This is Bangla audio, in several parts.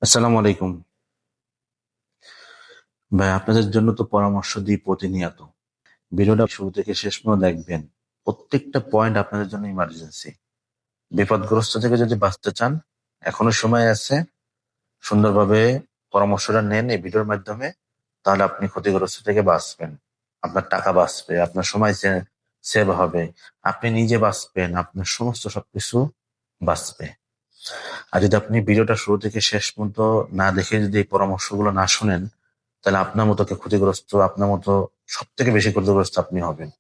আসসালামু আলাইকুম। ভাই, আপনাদের জন্য তো পরামর্শ দিই প্রতিনিয়ত। ভিডিওটা শুরু থেকে শেষ পর্যন্ত দেখবেন। প্রত্যেকটা পয়েন্ট আপনাদের জন্য ইমার্জেন্সি। বিপদগ্রস্ত থেকে যদি বাঁচতে চান, এখনো সময় আছে। সুন্দরভাবে পরামর্শটা নেন এই ভিডিওর মাধ্যমে। তাহলে আপনি ক্ষতিগ্রস্ত থেকে বাঁচবেন। আপনার টাকা বাঁচবে, আপনার সময় সেভ হবে, আপনি নিজে বাঁচবেন, আপনার সমস্ত সবকিছু বাঁচবে। আর যদি আপনি ভিডিওটা শুরু থেকে শেষ পর্যন্ত না দেখে যদি এই পরামর্শগুলো না শুনেন, তাহলে আপনার মতো ক্ষতিগ্রস্ত, আপনার মতো সব থেকে বেশি ক্ষতিগ্রস্ত আপনি হবেন।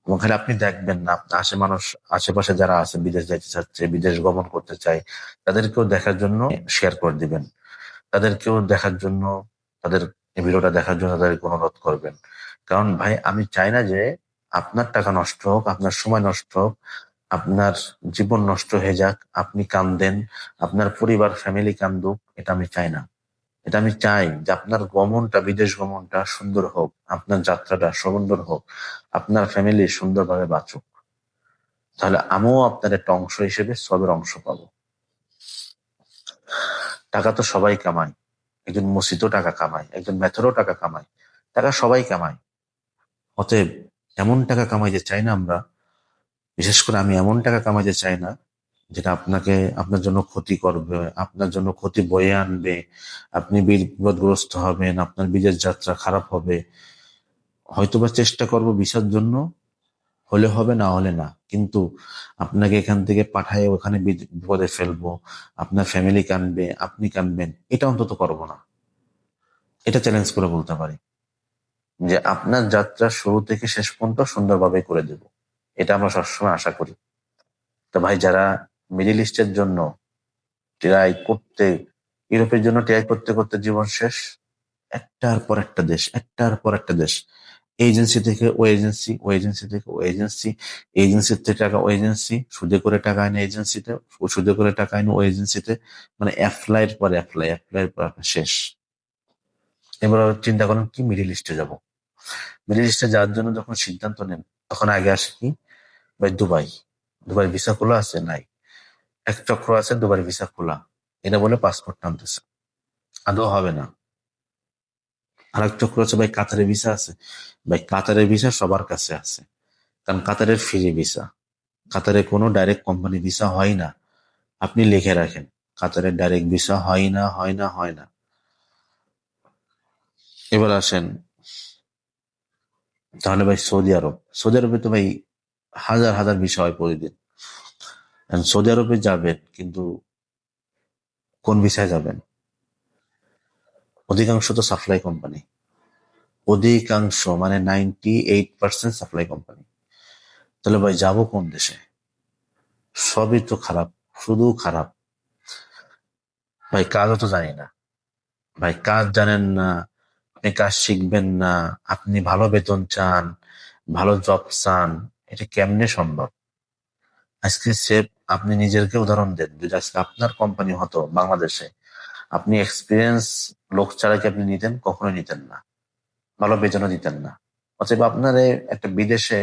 এবং খালি আপনি দেখবেন না, আপনার আশেপাশে যারা আছে, বিদেশ যাইতে চাচ্ছে, বিদেশ গমন করতে চায়, তাদেরকেও দেখার জন্য শেয়ার করে দিবেন। তাদেরকেও দেখার জন্য, তাদের এই ভিডিওটা দেখার জন্য তাদেরকে অনুরোধ করবেন। কারণ ভাই, আমি চাই না যে আপনার টাকা নষ্ট হোক, আপনার সময় নষ্ট হোক, আপনার জীবন নষ্ট হয়ে যাক, আপনি কান্দেন, আপনার পরিবার ফ্যামিলি কান্দুক। এটা আমি চাই না। এটা আমি চাই যে আপনার গমনটা, বিদেশ গমনটা সুন্দর হোক, আপনার যাত্রাটা সুন্দর হোক, আপনার ফ্যামিলি সুন্দরভাবে বাঁচুক। তাহলে আমিও আপনার একটা অংশ হিসেবে সবের অংশ পাবো। টাকা তো সবাই কামায়। একজন মসজিদও টাকা কামায়, একজন মেথরও টাকা কামায়। টাকা সবাই কামায়। অতএব এমন টাকা কামাইতে চাই না আমরা, বিশেষ করে আমি এমন টাকা কামাইতে চাই না যেটা আপনার জন্য ক্ষতি করবে, আপনার জন্য ক্ষতি বয়ে আনবে। আপনি বিপদগ্রস্ত হবেন, আপনার বিদেশ যাত্রা খারাপ হবে। হয়তোবা চেষ্টা করব ভিসার জন্য, হলে হবে, না হলে না, কিন্তু আপনাকে এখান থেকে পাঠায় ওখানে বিপদে ফেলবো, আপনার ফ্যামিলি কানবে, আপনি কানবেন, এটা অন্তত করব না। এটা চ্যালেঞ্জ করে বলতে পারি যে আপনার যাত্রা শুরু থেকে শেষ পর্যন্ত সুন্দরভাবে করে দেব। এটা আমরা সবসময় আশা করি। তো ভাই, যারা মিডিল ইস্টের জন্য ট্রাই করতে, ইউরোপের জন্য ট্রাই করতে করতে জীবন শেষ, একটার পর একটা দেশ, একটার পর একটা দেশ, এজেন্সি থেকে ও এজেন্সি, ও এজেন্সি থেকে ও এজেন্সি, এজেন্সির থেকে টাকা ও এজেন্সি, সুদে করে টাকা আইনে এজেন্সিতে, ও সুদে করে টাকা আইনে ও এজেন্সিতে। মানে অ্যাপ্লাইয়ের পর অ্যাপ্লাই, অ্যাপ্লাইয়ের পর আপনার শেষ। এবার চিন্তা করেন কি মিডিল ইস্টে যাব। মিডিল ইস্টে যাওয়ার জন্য যখন সিদ্ধান্ত নেন, তখন আগে আসে কি? ভাই, দুবাই। দুবাই ভিসা খোলা আছে? নাই। এক চক্র আছে দুবাই ভিসা খোলা, এটা বলে পাসপোর্ট টানতেছে, আদৌ হবে না। আরেক চক্র আছে, ভাই কাতারের ভিসা আছে। ভাই, কাতারের ভিসা সবার কাছে আছে, কারণ কাতারের ফ্রি ভিসা। কাতারে কোনো ডাইরেক্ট কোম্পানি ভিসা হয় না। আপনি লিখে রাখেন, কাতারের ডাইরেক্ট ভিসা হয় না, হয় না, হয় না। এবার আসেন, তাহলে ভাই সৌদি আরব। সৌদি আরবে তো ভাই হাজার হাজার ভিসা হয় প্রতিদিন। And সৌদি আরবে যাবেন, কিন্তু কোন ভিসায় যাবেন? অধিকাংশ তো সাপ্লাই কোম্পানি। অধিকাংশ মানে 98% সাপ্লাই কোম্পানি। তাহলে ভাই যাবো কোন দেশে? সবই তো খারাপ, শুধু খারাপ। ভাই, কাজও তো জানি না। ভাই, কাজ জানেন না, আপনি কাজ শিখবেন না, আপনি ভালো বেতন চান, ভালো জব চান, এটা কেমনে সম্ভব? আজকে সেফ, আপনি নিজেরকে উদাহরণ দেন, যদি আজকে আপনার কোম্পানি হতো বাংলাদেশে, আপনি এক্সপিরিয়েন্স লোক ছাড়া কি আপনি নিতেন? কখনোই নিতেন না। ভালো বেতনও দিতেন না। অতএব আপনার একটা বিদেশে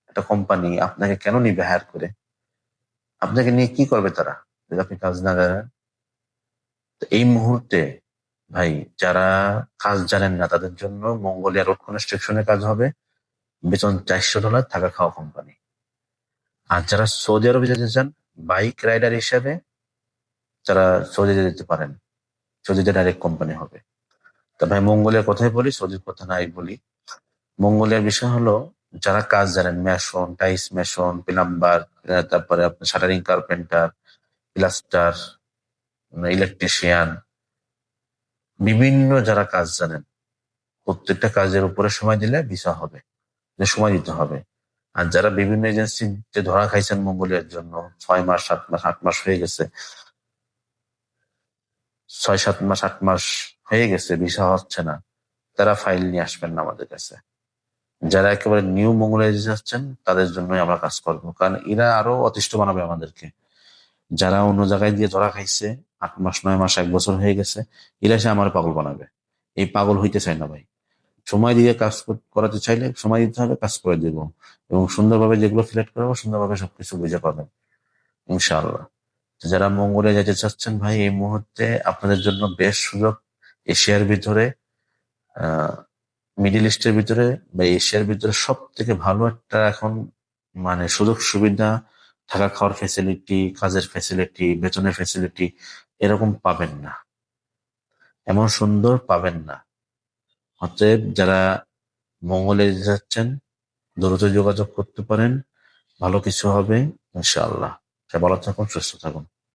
একটা কোম্পানি আপনাকে কেন নিবে হায়ার করে? আপনাকে নিয়ে কি করবে তারা যদি আপনি কাজ না করেন? তো এই মুহূর্তে ভাই, যারা কাজ জানেন না তাদের জন্য মঙ্গোলিয়া রোড কনস্ট্রাকশনের কাজ হবে, বেতন $400, থাকা খাওয়া কোম্পানি। আর যারা সৌদি আরবে যেতে চান বাইক রাইডার হিসেবে, যারা সৌদিতে যেতে পারেন, সৌদিতে ডাইরেক্ট কোম্পানি হবে। তা ভাই, মঙ্গোলিয়ার কথাই বলি, সৌদির কথা নাই বলি। মঙ্গোলিয়ার বিষয় হলো, যারা কাজ জানেন, মেশন, টাইস মেশন, প্লাম্বার, তারপরে আপনার শাটারিং কার্পেন্টার, প্লাস্টার, ইলেকট্রিশিয়ান, বিভিন্ন যারা কাজ জানেন, প্রত্যেকটা কাজের উপরে সময় দিলে ভিসা হবে, যে সময় দিতে হবে। আর যারা বিভিন্ন এজেন্সি যে ধরা খাইছেন মঙ্গোলিয়ার জন্য, 6 মাস, 7 মাস, 8 মাস হয়ে গেছে, 6, 7 মাস, 8 মাস হয়ে গেছে, ভিসা হচ্ছে না, তারা ফাইল নিয়ে আসবেন না আমাদের কাছে। যারা একেবারে নিউ মঙ্গোলিয়া যাচ্ছেন, তাদের জন্যই আমরা কাজ করবো, কারণ এরা আরো অতিষ্ঠ বানাবে আমাদেরকে। যারা অন্য জায়গায় দিয়ে ধরা খাইছে, 8 মাস, 9 মাস, 1 বছর হয়ে গেছে, এরা এসে আমার পাগল বানাবে। এই পাগল হইতে চাই না ভাই। সময় দিয়ে কাজ করাতে চাইলে সময় দিতে হবে, কাজ করে দিব। এবং সুন্দরভাবে যেগুলো সিলেক্ট করবো, সুন্দরভাবে সবকিছু বুঝে পাবেন ইনশাআল্লাহ। যারা মঙ্গলে যেতে চাচ্ছেন ভাই, এই মুহূর্তে আপনাদের জন্য বেশ সুযোগ। এশিয়ার ভিতরে, আহ মিডিল ইস্টের ভিতরে বা এশিয়ার ভিতরে সব থেকে ভালো একটা এখন মানে সুযোগ সুবিধা, থাকা খাওয়ার ফেসিলিটি, কাজের ফেসিলিটি, বেতনের ফেসিলিটি এরকম পাবেন না, এমন সুন্দর পাবেন না। অতএব যারা মঙ্গলে যেতে চাচ্ছেন দ্রুত যোগাযোগ করতে পারেন, ভালো কিছু হবে ইনশাআল্লাহ। সে ভালো থাকুন, সুস্থ থাকুন।